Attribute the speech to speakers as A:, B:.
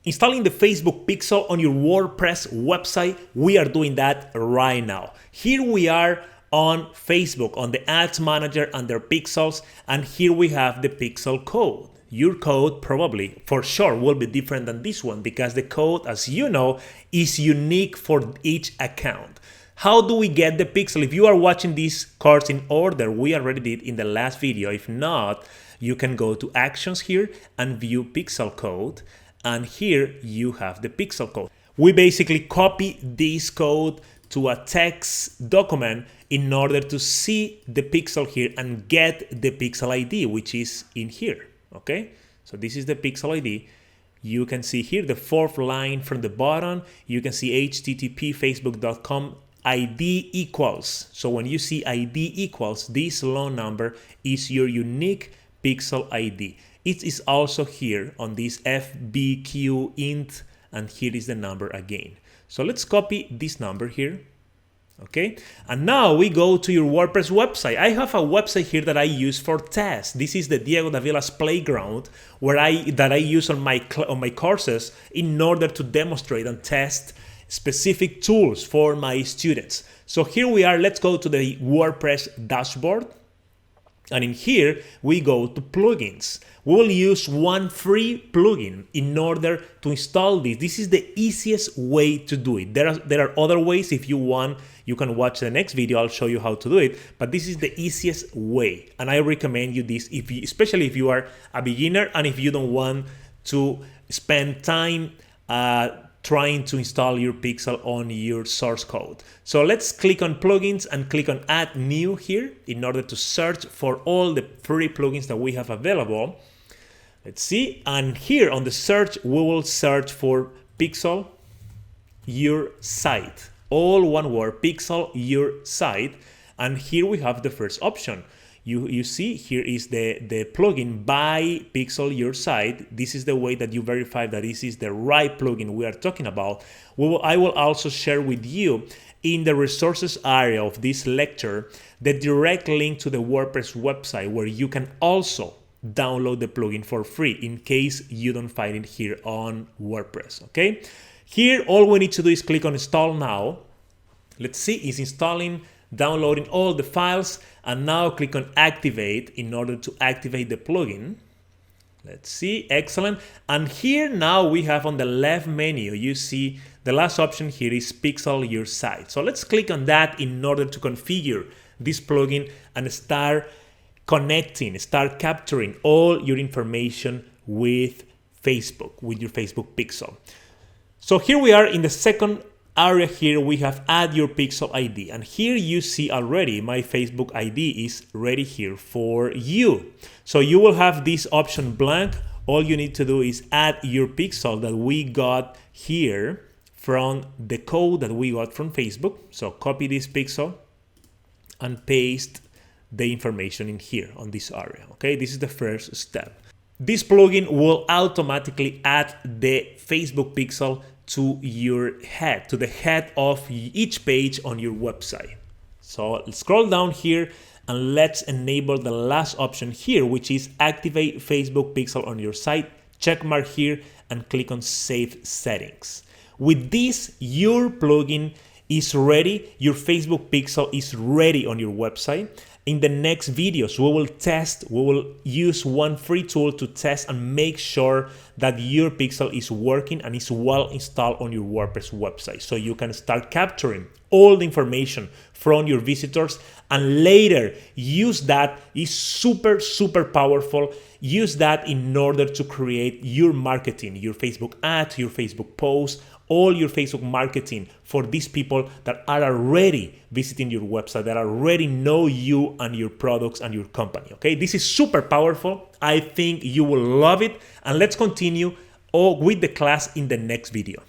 A: installing the Facebook pixel on your WordPress website, we are doing that right now. Here we are on Facebook, on the Ads Manager under Pixels, and here we have the pixel code. Your code probably, for sure, will be different than this one because the code, as you know, is unique for each account. How do we get the pixel? If you are watching this course in order, we already did in the last video. If not, you can go to Actions here and view pixel code. And here you have the pixel code. We basically copy this code to a text document in order to see the pixel here and get the pixel ID, which is in here. Okay, so this is the pixel ID. You can see here the fourth line from the bottom. You can see http facebook.com ID equals. So when you see ID equals, this long number is your unique pixel ID. It is also here on this FBQ int, and here is the number again. So let's copy this number here. Okay, and now we go to your WordPress website. I have a website here that I use for tests. This is the Diego Davila's playground where I use on my courses in order to demonstrate and test specific tools for my students. So here we are. Let's go to the WordPress dashboard. And in here, we go to plugins. We will use one free plugin in order to install this. This is the easiest way to do it. There are other ways. If you want, you can watch the next video. I'll show you how to do it. But this is the easiest way. And I recommend you this, especially if you are a beginner and if you don't want to spend time trying to install your pixel on your source code. So let's click on plugins and click on add new here in order to search for all the free plugins that we have available. Let's see, and here on the search, we will search for pixel your site. All one word, pixel your site. And here we have the first option. You see here is the plugin by pixel your site. This is the way that you verify that this is the right plugin we are talking about. I will also share with you in the resources area of this lecture the direct link to the WordPress website where you can also download the plugin for free in case you don't find it here on WordPress. Okay, here all we need to do is click on install now. Let's see, it's installing, downloading all the files, and now click on activate in order to activate the plugin. Let's see, excellent. And here now we have on the left menu, you see the last option here is pixel your site. So let's click on that in order to configure this plugin and start connecting, start capturing all your information with Facebook, with your Facebook pixel. So here we are in the second area. Here we have add your pixel ID, and here you see already my Facebook ID is ready here for you. So you will have this option blank. All you need to do is add your pixel that we got here from the code that we got from Facebook. So copy this pixel and paste the information in here on this area. Okay, this is the first step. This plugin will automatically add the Facebook pixel to your head, to the head of each page on your website. So let's scroll down here and let's enable the last option here, which is activate Facebook pixel on your site. Check mark here and click on save settings. With this, your plugin is ready. Your Facebook pixel is ready on your website. In the next videos, we will use one free tool to test and make sure that your pixel is working and is well installed on your WordPress website. So you can start capturing all the information from your visitors and later use that. Is super, super powerful. Use that in order to create your marketing, your Facebook ads, your Facebook posts, all your Facebook marketing for these people that are already visiting your website, that already know you and your products and your company. Okay, this is super powerful. I think you will love it. And let's continue with the class in the next video.